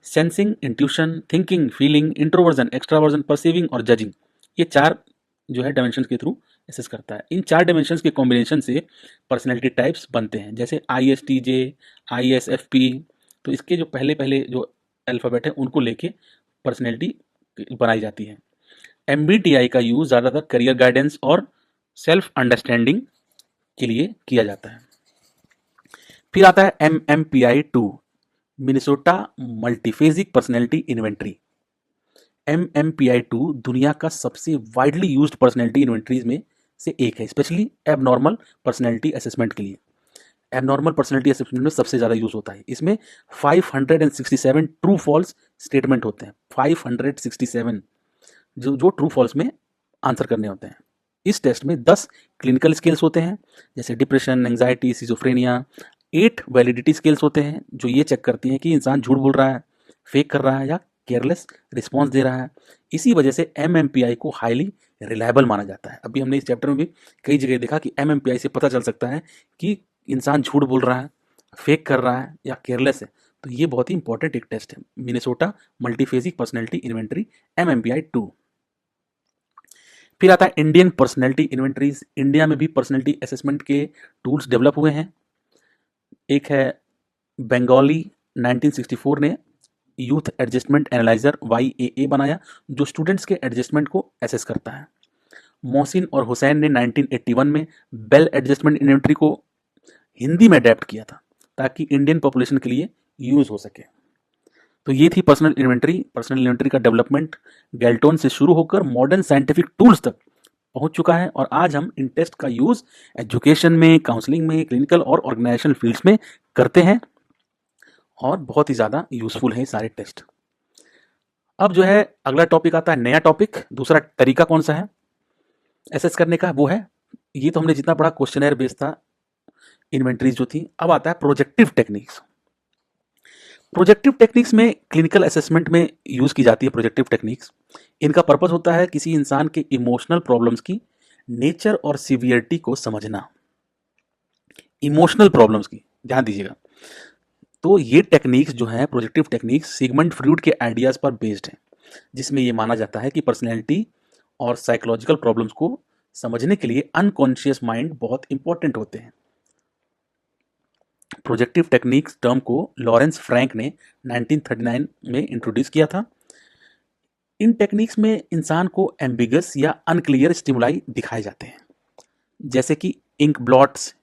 Speaker 1: Sensing, intuition, thinking, feeling, introversion, extraversion, perceiving और जजिंग, ये 4 जो है डायमेंशन के थ्रू एसेस करता है। इन 4 डायमेंशन के कॉम्बिनेशन से पर्सनैलिटी टाइप्स बनते हैं, जैसे ISTJ, ISFP। तो इसके जो पहले पहले जो अल्फ़ाबेट है उनको लेके पर्सनैलिटी बनाई जाती है। MBTI का यूज़ ज़्यादातर करियर गाइडेंस और सेल्फ अंडरस्टैंडिंग के लिए किया जाता है। फिर आता है MMPI-2, Minnesota मल्टीफेजिक personality inventory. MMPI-2 दुनिया का सबसे वाइडली यूज्ड पर्सनैलिटी इन्वेंटरीज में से एक है, स्पेशली एबनॉर्मल पर्सनैलिटी असेसमेंट के लिए। एबनॉर्मल पर्सनैलिटी असेसमेंट में सबसे ज़्यादा यूज़ होता है। इसमें 567 ट्रू फॉल्स स्टेटमेंट होते हैं, 567 जो ट्रू फॉल्स में आंसर करने होते हैं। इस टेस्ट में 10 क्लिनिकल स्केल्स होते हैं, जैसे depression, anxiety, schizophrenia. 8 validity scales होते हैं, जो ये चेक करती हैं कि इंसान झूठ बोल रहा है, फेक कर रहा है या केयरलेस रिस्पॉन्स दे रहा है। इसी वजह से MMPI को हाईली रिलायबल माना जाता है। अभी हमने इस चैप्टर में भी कई जगह देखा कि MMPI से पता चल सकता है कि इंसान झूठ बोल रहा है, फेक कर रहा है या केयरलेस है। तो ये बहुत ही इंपॉर्टेंट एक टेस्ट है, मिनेसोटा मल्टीफेजिक पर्सनैलिटी इन्वेंटरी, MMPI-2। फिर आता है इंडियन पर्सनैलिटी इन्वेंटरीज। इंडिया में भी पर्सनैलिटी असेसमेंट के टूल्स डेवलप हुए हैं। एक है बंगाली, 1964 ने यूथ एडजस्टमेंट एनालाइजर YAA बनाया, जो स्टूडेंट्स के एडजस्टमेंट को एसेस करता है। मोहसिन और हुसैन ने 1981 में बेल एडजस्टमेंट इन्वेंटरी को हिंदी में अडेप्ट किया था, ताकि इंडियन पॉपुलेशन के लिए यूज हो सके। तो ये थी पर्सनल इन्वेंटरी का डेवलपमेंट गैल्टोन से शुरू होकर मॉडर्न साइंटिफिक टूल्स तक पहुंच चुका है। और आज हम इन टेस्ट का यूज एजुकेशन में, काउंसलिंग में, क्लिनिकल और ऑर्गेनाइजेशनल फील्ड्स में करते हैं और बहुत ही ज़्यादा यूजफुल है सारे टेस्ट। अब जो है अगला टॉपिक आता है, नया टॉपिक। दूसरा तरीका कौन सा है एसेस करने का? वो है, ये तो हमने जितना पढ़ा क्वेश्चनर बेस्ड था, इन्वेंटरीज जो थी। अब आता है प्रोजेक्टिव टेक्निक्स। प्रोजेक्टिव टेक्निक्स में क्लिनिकल असेसमेंट में यूज की जाती है प्रोजेक्टिव टेक्निक्स। इनका पर्पस होता है किसी इंसान के इमोशनल प्रॉब्लम्स की नेचर और सिवियरिटी को समझना। इमोशनल प्रॉब्लम्स की ध्यान दीजिएगा। तो ये टेक्निक्स जो है प्रोजेक्टिव टेक्निक्स सिगमंड फ्रॉइड के आइडियाज पर बेस्ड हैं, जिसमें ये माना जाता है कि पर्सनैलिटी और साइकोलॉजिकल प्रॉब्लम्स को समझने के लिए अनकॉन्शियस माइंड बहुत इंपॉर्टेंट होते हैं। प्रोजेक्टिव टेक्निक्स टर्म को लॉरेंस फ्रैंक ने 1939 में इंट्रोड्यूस किया था। इन टेक्निक्स में इंसान को एम्बिगस या अनक्लियर स्टिमुलाई दिखाए जाते हैं, जैसे कि इंक ब्लॉट्स।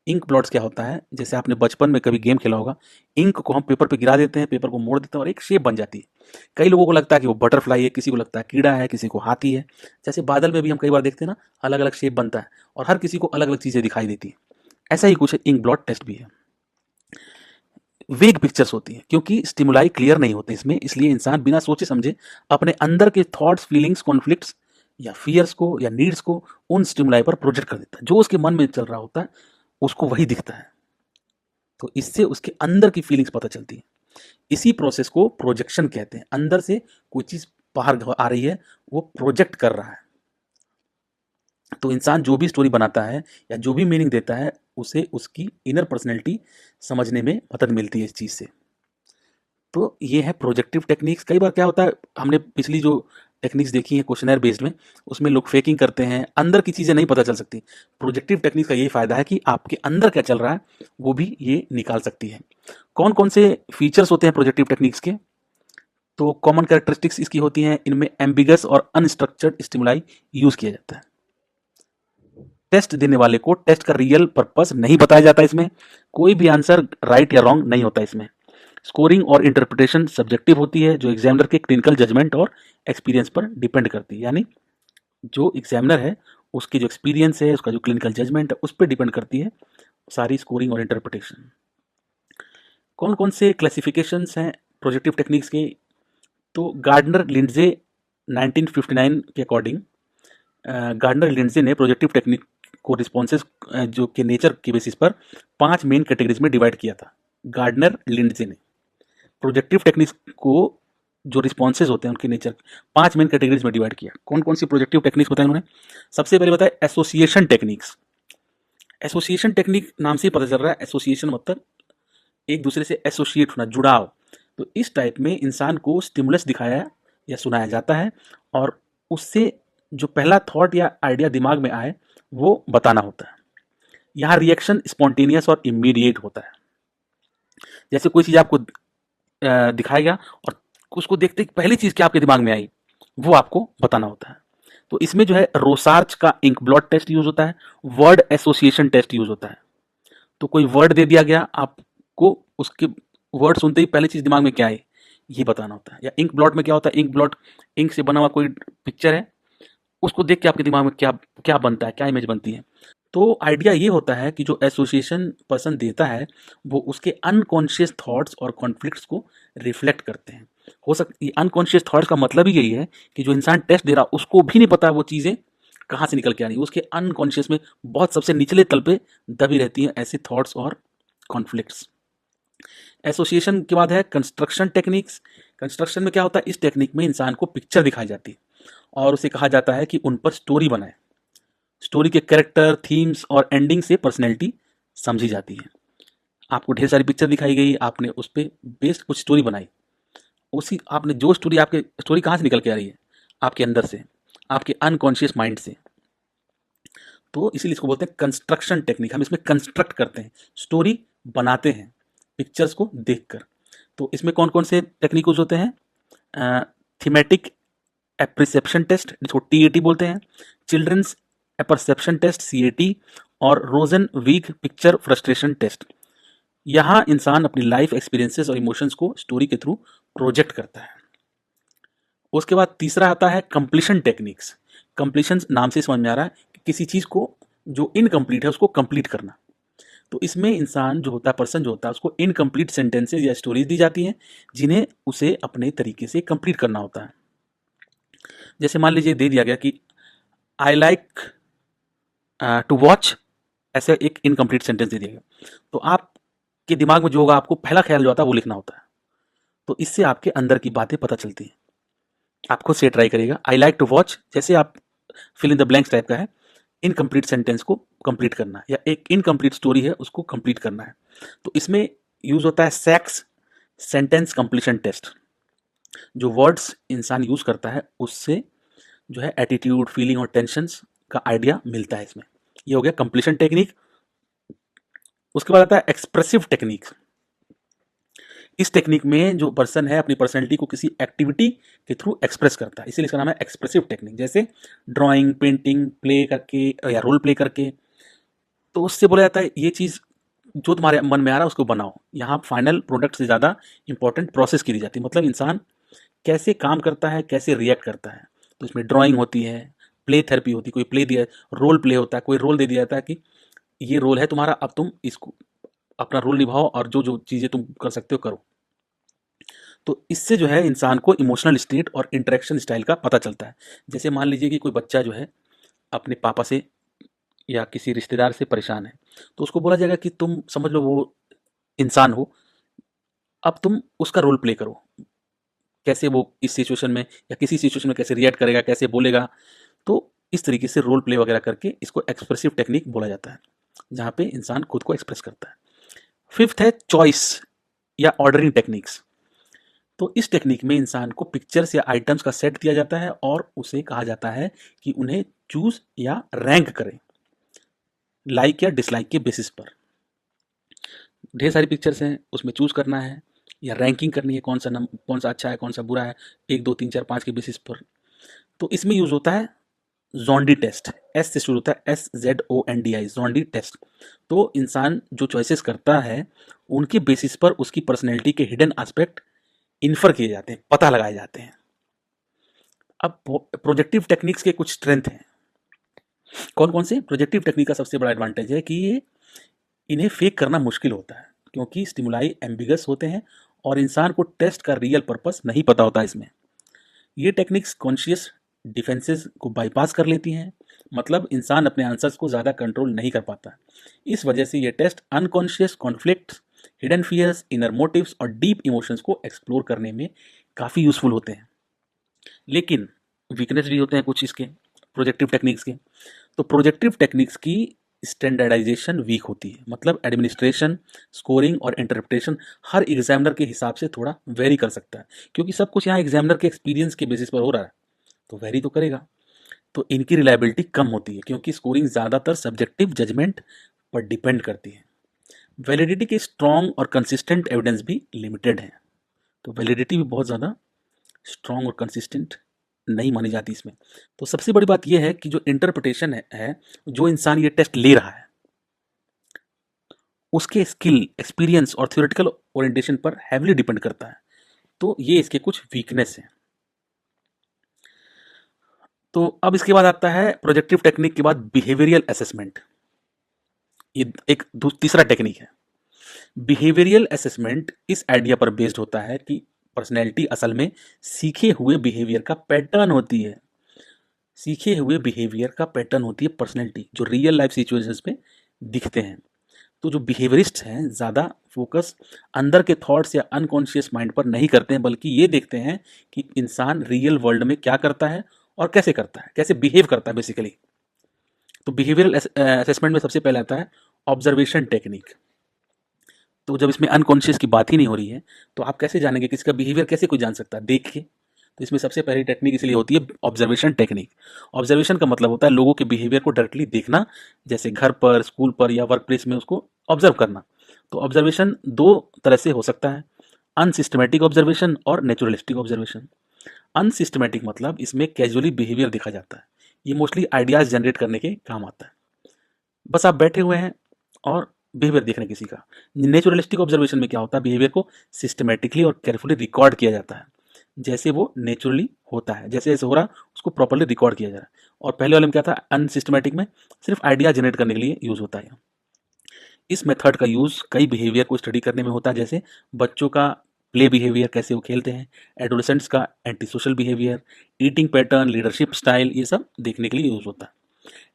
Speaker 1: इंक ब्लॉट्स क्या होता है, जैसे आपने बचपन में कभी गेम खेला होगा, इंक को हम पेपर पे गिरा देते हैं, पेपर को मोड़ देते हैं और एक शेप बन जाती है। कई लोगों को लगता है कि वो बटरफ्लाई है, किसी को लगता है कीड़ा है, किसी को हाथी है। जैसे बादल में भी हम कई बार देखते हैं ना, अलग अलग शेप बनता है और हर किसी को अलग अलग चीज़ें दिखाई देती हैं। ऐसा ही कुछ इंक ब्लॉट टेस्ट भी है। वेग पिक्चर्स होती हैं क्योंकि स्टिमुलाई क्लियर नहीं होते इसमें, इसलिए इंसान बिना सोचे समझे अपने अंदर के थॉट्स, फीलिंग्स, कॉन्फ्लिक्ट्स या फियर्स को या नीड्स को उन स्टिमुलाई पर प्रोजेक्ट कर देता है। जो उसके मन में चल रहा होता है उसको वही दिखता है। तो इससे उसके अंदर की फीलिंग्स पता चलती है। इसी प्रोसेस को प्रोजेक्शन कहते हैं। अंदर से कोई चीज़ बाहर आ रही है, वो प्रोजेक्ट कर रहा है। तो इंसान जो भी स्टोरी बनाता है या जो भी मीनिंग देता है, उसे उसकी इनर पर्सनैलिटी समझने में मदद मिलती है इस चीज़ से। तो ये है प्रोजेक्टिव टेक्निक्स। कई बार क्या होता है, हमने पिछली जो टेक्निक्स देखी हैं क्वेश्चनर बेस्ड में, उसमें लोग फेकिंग करते हैं, अंदर की चीज़ें नहीं पता चल सकती। प्रोजेक्टिव टेक्निक्स का यही फ़ायदा है कि आपके अंदर क्या चल रहा है वो भी ये निकाल सकती है। कौन कौन से फीचर्स होते हैं प्रोजेक्टिव टेक्निक्स के? तो कॉमन कैरेक्टरिस्टिक्स इसकी होती हैं, इनमें एम्बिगस और अनस्ट्रक्चर्ड स्टिमुलाई यूज़ किया जाता है। टेस्ट देने वाले को टेस्ट का रियल पर्पस नहीं बताया जाता इसमें। कोई भी आंसर राइट या रॉन्ग नहीं होता इसमें। स्कोरिंग और इंटरप्रिटेशन सब्जेक्टिव होती है, जो एग्जामिनर के क्लिनिकल जजमेंट और एक्सपीरियंस पर डिपेंड करती है। यानी जो एग्जामिनर है उसकी जो एक्सपीरियंस है, उसका जो क्लिनिकल जजमेंट है, उस पर डिपेंड करती है सारी स्कोरिंग और इंटरप्रिटेशन। कौन कौन से क्लासिफिकेशंस हैं प्रोजेक्टिव टेक्निक्स के? तो गार्डनर लिंडजे 1959 के अकॉर्डिंग, गार्डनर लिंडजे ने प्रोजेक्टिव टेक्निक को रिस्पॉन्सेज जो के नेचर के बेसिस पर 5 मेन कैटेगरीज में डिवाइड किया था। गार्डनर लिंडजे ने प्रोजेक्टिव टेक्निक्स को जो रिस्पॉन्सेज होते हैं उनके नेचर 5 मेन कैटेगरीज में डिवाइड किया। कौन कौन सी प्रोजेक्टिव टेक्निक्स बताया उन्होंने? सबसे पहले बताया एसोसिएशन टेक्निक्स। एसोसिएशन टेक्निक नाम से ही पता चल रहा है, एसोसिएशन मतलब एक दूसरे से एसोसिएट होना, जुड़ाव। तो इस टाइप में इंसान को स्टिमुलस दिखाया या सुनाया जाता है और उससे जो पहला थॉट या आइडिया दिमाग में आए वो बताना होता है। यहाँ रिएक्शन स्पॉन्टेनियस और इमीडिएट होता है। जैसे कोई चीज़ आपको दिखाया गया और उसको देखते ही पहली चीज़ क्या आपके दिमाग में आई वो आपको बताना होता है। तो इसमें जो है रोसार्च का इंक ब्लॉट टेस्ट यूज होता है, वर्ड एसोसिएशन टेस्ट यूज होता है। तो कोई वर्ड दे दिया गया, आपको उसके वर्ड सुनते ही पहली चीज़ दिमाग में क्या आई ये बताना होता है। या इंक ब्लॉट में क्या होता है, इंक ब्लॉट इंक से बना हुआ कोई पिक्चर है, उसको देख के आपके दिमाग में क्या क्या बनता है, क्या इमेज बनती है। तो आइडिया ये होता है कि जो एसोसिएशन पर्सन देता है वो उसके अनकॉन्शियस थॉट्स और कॉन्फ्लिक्ट्स को रिफ्लेक्ट करते हैं। हो सकती अनकॉन्शियस थॉट्स का मतलब ही यही है कि जो इंसान टेस्ट दे रहा उसको भी नहीं पता वो चीज़ें कहाँ से निकल के आ रही है, उसके अनकॉन्शियस में बहुत सबसे निचले तल पे दबी रहती हैं ऐसे थॉट्स और कॉन्फ्लिक्ट्स। एसोसिएशन के बाद है कंस्ट्रक्शन टेक्निक्स। कंस्ट्रक्शन में क्या होता है, इस टेक्निक में इंसान को पिक्चर दिखाई जाती है और उसे कहा जाता है कि उन पर स्टोरी बनाए। स्टोरी के कैरेक्टर, थीम्स और एंडिंग से पर्सनैलिटी समझी जाती है। आपको ढेर सारी पिक्चर दिखाई गई, आपने उस पर बेस्ड कुछ स्टोरी बनाई। उसी आपने जो स्टोरी, आपके स्टोरी कहाँ से निकल के आ रही है, आपके अंदर से, आपके अनकॉन्शियस माइंड से। तो इसीलिए इसको बोलते हैं कंस्ट्रक्शन टेक्निक। हम इसमें कंस्ट्रक्ट करते हैं, स्टोरी बनाते हैं पिक्चर्स को देखकर। तो इसमें कौन कौन से टेक्निक यूज होते हैं? थीमेटिक एप्रिसेप्शन टेस्ट, जिसको टीएटी बोलते हैं, चिल्ड्रंस एपरसेप्शन टेस्ट सीएटी, और रोजन वीक पिक्चर फ्रस्ट्रेशन टेस्ट। यहाँ इंसान अपनी लाइफ एक्सपीरियंसेस और इमोशंस को स्टोरी के थ्रू प्रोजेक्ट करता है। उसके बाद तीसरा आता है कंप्लीशन टेक्निक्स। कंप्लीशन नाम से समझ में आ रहा है कि किसी चीज़ को जो इनकम्प्लीट है उसको कंप्लीट करना। तो इसमें इंसान जो होता है, पर्सन जो होता है, उसको इनकम्प्लीट सेंटेंसेज या स्टोरीज दी जाती हैं जिन्हें उसे अपने तरीके से कंप्लीट करना होता है। जैसे मान लीजिए दे दिया गया कि आई लाइक टू वॉच, ऐसे एक इनकम्प्लीट सेंटेंस दे दिया गया, तो आपके दिमाग में जो होगा, आपको पहला ख्याल जो आता है वो लिखना होता है। तो इससे आपके अंदर की बातें पता चलती हैं। आप खुद से ट्राई करिएगा। आई लाइक टू वॉच, जैसे आप fill in the blanks type का है, इनकम्प्लीट सेंटेंस को कंप्लीट करना या एक इनकम्प्लीट स्टोरी है उसको कंप्लीट करना है। तो इसमें यूज होता है सैक्स सेंटेंस कंप्लीशन टेस्ट। जो वर्ड्स इंसान यूज करता है उससे जो है एटीट्यूड, फीलिंग और टेंशंस का आइडिया मिलता है इसमें। ये हो गया कंप्लीशन टेक्निक। उसके बाद आता है एक्सप्रेसिव टेक्निक। इस टेक्निक में जो पर्सन है अपनी पर्सनैलिटी को किसी एक्टिविटी के थ्रू एक्सप्रेस करता है, इसीलिए इसका नाम है एक्सप्रेसिव टेक्निक। जैसे ड्राइंग, पेंटिंग, प्ले करके या रोल प्ले करके। तो उससे बोला जाता है ये चीज़ जो तुम्हारे मन में आ रहा है उसको बनाओ। यहाँ फाइनल प्रोडक्ट से ज़्यादा इंपॉर्टेंट प्रोसेस की दी जाती है, मतलब इंसान कैसे काम करता है, कैसे रिएक्ट करता है। तो इसमें ड्राइंग होती है, प्ले थेरेपी होती है, कोई प्ले दिया, रोल प्ले होता है, कोई रोल दे दिया जाता है कि ये रोल है तुम्हारा, अब तुम इसको अपना रोल निभाओ और जो जो चीज़ें तुम कर सकते हो करो। तो इससे जो है इंसान को इमोशनल स्टेट और इंटरेक्शन स्टाइल का पता चलता है। जैसे मान लीजिए कि कोई बच्चा जो है अपने पापा से या किसी रिश्तेदार से परेशान है, तो उसको बोला जाएगा कि तुम समझ लो वो इंसान हो, अब तुम उसका रोल प्ले करो, कैसे वो इस सिचुएशन में या किसी सिचुएशन में कैसे रिएक्ट करेगा, कैसे बोलेगा। तो इस तरीके से रोल प्ले वगैरह करके इसको एक्सप्रेसिव टेक्निक बोला जाता है, जहाँ पे इंसान खुद को एक्सप्रेस करता है। फिफ्थ है चॉइस या ऑर्डरिंग टेक्निक्स। तो इस टेक्निक में इंसान को पिक्चर्स या आइटम्स का सेट दिया जाता है और उसे कहा जाता है कि उन्हें चूज या रैंक करें, लाइक या डिसलाइक के बेसिस पर। ढेर सारी पिक्चर्स हैं, उसमें चूज करना है या रैंकिंग करनी है, कौन सा अच्छा है, कौन सा बुरा है, 1 2 3 4 5 के बेसिस पर। तो इसमें यूज होता है जोंडी टेस्ट। एस से शुरू होता है, SZONDI, जोंडी टेस्ट। तो इंसान जो चॉइसेस करता है उनके बेसिस पर उसकी पर्सनैलिटी के हिडन एस्पेक्ट इन्फर किए जाते हैं, पता लगाए जाते हैं। अब प्रोजेक्टिव टेक्निक्स के कुछ स्ट्रेंथ हैं। कौन कौन से? प्रोजेक्टिव टेक्निक का सबसे बड़ा एडवांटेज है कि ये इन्हें फेक करना मुश्किल होता है, क्योंकि स्टिमुलाई एम्बिगस होते हैं और इंसान को टेस्ट का रियल पर्पस नहीं पता होता इसमें। ये टेक्निक्स कॉन्शियस डिफेंसेस को बाईपास कर लेती हैं, मतलब इंसान अपने आंसर्स को ज़्यादा कंट्रोल नहीं कर पाता। इस वजह से ये test unconscious conflicts, hidden fears, inner motives और डीप इमोशंस को एक्सप्लोर करने में काफ़ी यूजफुल होते हैं। लेकिन वीकनेस भी होते हैं कुछ इसके, प्रोजेक्टिव टेक्निक्स के। तो प्रोजेक्टिव टेक्निक्स की स्टैंडर्डाइजेशन वीक होती है, मतलब एडमिनिस्ट्रेशन, स्कोरिंग और इंटरप्रिटेशन हर एग्जामिनर के हिसाब से थोड़ा वेरी कर सकता है, क्योंकि सब कुछ यहाँ एग्जामिनर के एक्सपीरियंस के बेसिस पर हो रहा है, तो वेरी तो करेगा। तो इनकी रिलायबिलिटी कम होती है, क्योंकि स्कोरिंग ज़्यादातर सब्जेक्टिव जजमेंट पर डिपेंड करती है। वैलिडिटी के स्ट्रॉन्ग और कंसिस्टेंट एविडेंस भी लिमिटेड है, तो वैलिडिटी भी बहुत ज़्यादा स्ट्रॉन्ग और कंसिस्टेंट नहीं मानी जाती इसमें। तो सबसे बड़ी बात यह है कि जो इंटरप्रिटेशन है जो इंसान ये टेस्ट ले रहा है उसके स्किल, एक्सपीरियंस और थ्योरेटिकल ओरिएंटेशन पर हैवीली डिपेंड करता है। तो ये इसके कुछ वीकनेस हैं। तो अब इसके बाद आता है प्रोजेक्टिव टेक्निक के बाद बिहेवियरल असेसमेंट। ये एक तीसरा टेक्निक है। बिहेवियरल असेसमेंट इस आइडिया पर बेस्ड होता है कि पर्सनैलिटी असल में सीखे हुए बिहेवियर का पैटर्न होती है। सीखे हुए बिहेवियर का पैटर्न होती है पर्सनैलिटी, जो रियल लाइफ सिचुएशंस में दिखते हैं। तो जो बिहेवियरिस्ट हैं ज़्यादा फोकस अंदर के थॉट्स या अनकॉन्शियस माइंड पर नहीं करते हैं, बल्कि ये देखते हैं कि इंसान रियल वर्ल्ड में क्या करता है और कैसे करता है, कैसे बिहेव करता है बेसिकली। तो बिहेवियरल असेसमेंट में सबसे पहले आता है ऑब्जर्वेशन टेक्निक। तो जब इसमें अनकॉन्शियस की बात ही नहीं हो रही है तो आप कैसे जानेंगे किसका बिहेवियर, कैसे कोई जान सकता है? देख के। तो इसमें सबसे पहली टेक्निक इसलिए होती है ऑब्जर्वेशन टेक्निक। ऑब्जर्वेशन का मतलब होता है लोगों के बिहेवियर को डायरेक्टली देखना, जैसे घर पर, स्कूल पर या वर्क प्लेस में उसको ऑब्जर्व करना। तो ऑब्जर्वेशन दो तरह से हो सकता है, अनसिस्टमेटिक ऑब्जर्वेशन और नेचुरलिस्टिक ऑब्जर्वेशन। अनसिस्टमेटिक मतलब इसमें कैजुअली बिहेवियर देखा जाता है, ये मोस्टली आइडियाज जनरेट करने के काम आता है। बस आप बैठे हुए हैं और बिहेवियर देख रहे हैं किसी का। नेचुरलिस्टिक ऑब्जर्वेशन में क्या होता है, बिहेवियर को सिस्टमेटिकली और केयरफुली रिकॉर्ड किया जाता है, जैसे वो नेचुरली होता है, जैसे जैसे हो रहा है उसको प्रॉपर्ली रिकॉर्ड किया जा रहा है। और पहले वाले में क्या था, अनसिस्टमेटिक में सिर्फ आइडिया जनरेट करने के लिए यूज होता है। इस मेथड का यूज कई बिहेवियर को स्टडी करने में होता है, जैसे बच्चों का प्ले बिहेवियर, कैसे वो खेलते हैं, एडोलेसेंट्स का anti social behaviour, eating pattern, leadership style, ये सब देखने के लिए यूज होता है।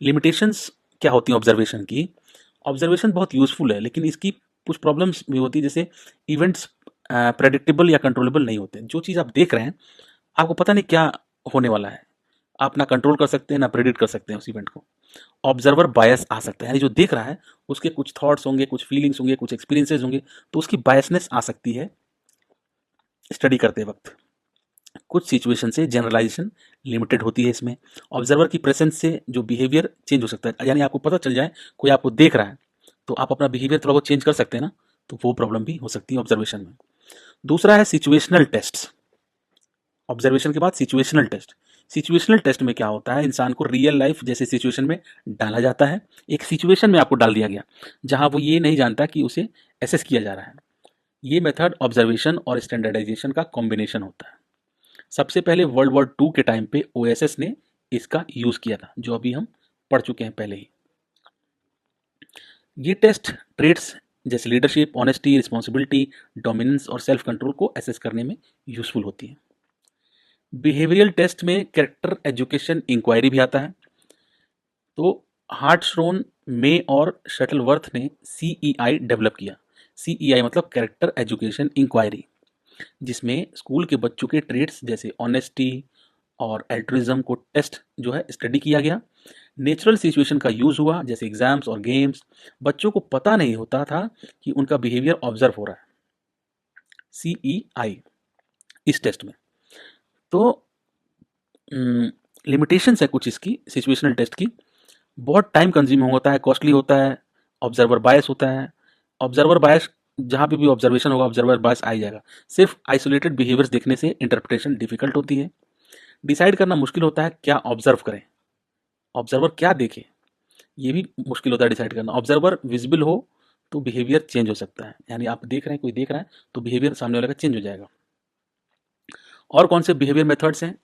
Speaker 1: लिमिटेशंस क्या होती हैं ऑब्जर्वेशन की? ऑब्जर्वेशन बहुत यूजफुल है, लेकिन इसकी कुछ प्रॉब्लम्स भी होती है, जैसे इवेंट्स प्रेडिक्टेबल या कंट्रोलेबल नहीं होते। जो चीज़ आप देख रहे हैं आपको पता नहीं क्या होने वाला है, आप ना कंट्रोल कर सकते हैं ना प्रेडिक्ट कर सकते हैं उस इवेंट को। ऑब्जर्वर बायस आ सकता है, यानी जो देख रहा है उसके कुछ थॉट्स होंगे, कुछ फीलिंग्स होंगे, कुछ एक्सपीरियंसेस होंगे, तो उसकी बायसनेस आ सकती है स्टडी करते वक्त। कुछ सिचुएशन से जनरलाइजेशन लिमिटेड होती है इसमें। ऑब्जर्वर की प्रेजेंस से जो बिहेवियर चेंज हो सकता है, यानी आपको पता चल जाए कोई आपको देख रहा है तो आप अपना बिहेवियर थोड़ा बहुत चेंज कर सकते हैं ना, तो वो प्रॉब्लम भी हो सकती है ऑब्जर्वेशन में। दूसरा है सिचुएशनल टेस्ट। ऑब्जर्वेशन के बाद सिचुएशनल टेस्ट। सिचुएशनल टेस्ट में क्या होता है, इंसान को रियल लाइफ जैसे सिचुएशन में डाला जाता है। एक सिचुएशन में आपको डाल दिया गया जहां वो ये नहीं जानता कि उसे एसेस किया जा रहा है। ये मेथड ऑब्जर्वेशन और स्टैंडर्डाइजेशन का कॉम्बिनेशन होता है। सबसे पहले वर्ल्ड वॉर 2 के टाइम पे ओएसएस ने इसका यूज किया था, जो अभी हम पढ़ चुके हैं पहले ही। ये टेस्ट ट्रेड्स जैसे लीडरशिप, ऑनेस्टी, रिस्पॉन्सिबिलिटी, डोमिनेंस और सेल्फ कंट्रोल को एसेस करने में यूजफुल होती है। बिहेवियरल टेस्ट में कैरेक्टर एजुकेशन इंक्वायरी भी आता है। तो हार्टस्ट्रोन, मे और शटलवर्थ ने CEI डेवलप किया। CEI मतलब कैरेक्टर एजुकेशन इंक्वायरी, जिसमें स्कूल के बच्चों के ट्रेड्स जैसे ऑनेस्टी और एल्ट्रुइज्म को टेस्ट जो है स्टडी किया गया। नेचुरल सिचुएशन का यूज हुआ जैसे एग्जाम्स और गेम्स। बच्चों को पता नहीं होता था कि उनका बिहेवियर ऑब्जर्व हो रहा है। CEI इस टेस्ट में तो लिमिटेशंस है कुछ इसकी सिचुएशनल टेस्ट की। बहुत टाइम कंज्यूमिंग होता है, कॉस्टली होता है, ऑब्जर्वर बायस होता है। ऑब्जर्वर बायस जहाँ पे भी ऑब्जर्वेशन होगा ऑब्जर्वर बायस आ ही जाएगा। सिर्फ आइसोलेटेड बिहेवियर्स देखने से इंटरप्रिटेशन डिफिकल्ट होती है। डिसाइड करना मुश्किल होता है क्या ऑब्जर्व करें, ऑब्जर्वर क्या देखे, ये भी मुश्किल होता है डिसाइड करना। ऑब्जर्वर विजिबल हो तो बिहेवियर चेंज हो सकता है, यानी आप देख रहे हैं, कोई देख रहा है तो बिहेवियर सामने वाले का चेंज हो जाएगा। और कौन से बिहेवियर मेथड्स हैं?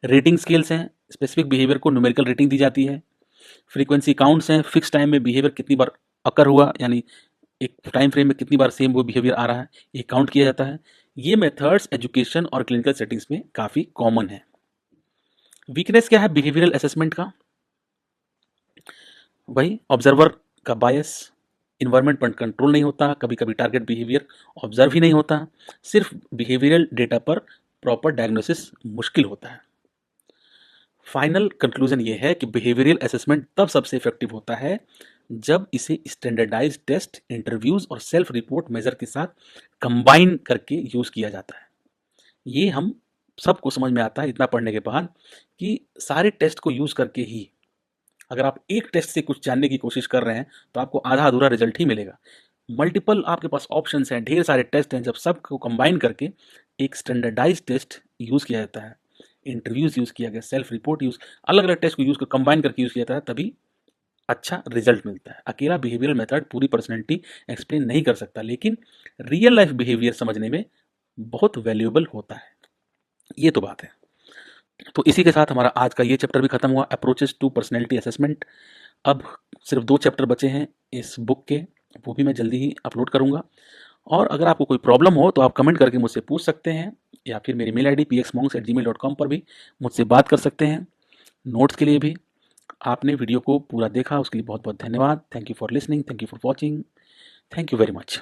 Speaker 1: रेटिंग स्केल्स हैं, स्पेसिफिक बिहेवियर को न्यूमेरिकल रेटिंग दी जाती है। फ्रीक्वेंसी काउंट्स हैं, फिक्स टाइम में बिहेवियर कितनी बार अकर हुआ, यानी एक टाइम फ्रेम में कितनी बार सेम वो बिहेवियर आ रहा है, ये काउंट किया जाता है। ये मेथड्स एजुकेशन और क्लिनिकल सेटिंग्स में काफ़ी कॉमन है। वीकनेस क्या है बिहेवियरल असेसमेंट का? भाई ऑब्जर्वर का बायस, इन्वायरमेंट पर कंट्रोल नहीं होता, कभी कभी टारगेट बिहेवियर ऑब्जर्व ही नहीं होता, सिर्फ बिहेवियरल डेटा पर प्रॉपर डायग्नोसिस मुश्किल होता है। फाइनल कंक्लूजन ये है कि बिहेवियरल असेसमेंट तब सबसे इफेक्टिव होता है जब इसे स्टैंडर्डाइज्ड टेस्ट, इंटरव्यूज और सेल्फ रिपोर्ट मेजर के साथ कंबाइन करके यूज किया जाता है। ये हम सबको समझ में आता है इतना पढ़ने के बाद कि सारे टेस्ट को यूज करके ही, अगर आप एक टेस्ट से कुछ जानने की कोशिश कर रहे हैं तो आपको आधा अधूरा रिजल्ट ही मिलेगा। मल्टीपल आपके पास ऑप्शंस हैं, ढेर सारे टेस्ट हैं, जब सबको कंबाइन करके एक स्टैंडर्डाइज्ड टेस्ट यूज किया जाता है, इंटरव्यूज यूज किया गया, सेल्फ रिपोर्ट यूज, अलग अलग टेस्ट को यूज कर कंबाइन करके यूज किया जाता है, तभी अच्छा रिजल्ट मिलता है। अकेला बिहेवियरल मेथड पूरी पर्सनैलिटी एक्सप्लेन नहीं कर सकता, लेकिन रियल लाइफ बिहेवियर समझने में बहुत वैल्यूएबल होता है। ये तो बात है। तो इसी के साथ हमारा आज का ये चैप्टर भी खत्म हुआ, अप्रोचेस टू पर्सनैलिटी असेसमेंट। अब सिर्फ 2 चैप्टर बचे हैं इस बुक के, वो भी मैं जल्दी ही अपलोड करूँगा। और अगर आपको कोई प्रॉब्लम हो तो आप कमेंट करके मुझसे पूछ सकते हैं, या फिर मेरी मेल ID pxmonks@gmail.com पर भी मुझसे बात कर सकते हैं। नोट्स के लिए भी। आपने वीडियो को पूरा देखा उसके लिए बहुत बहुत धन्यवाद। Thank you for listening, thank you for watching, thank you very much.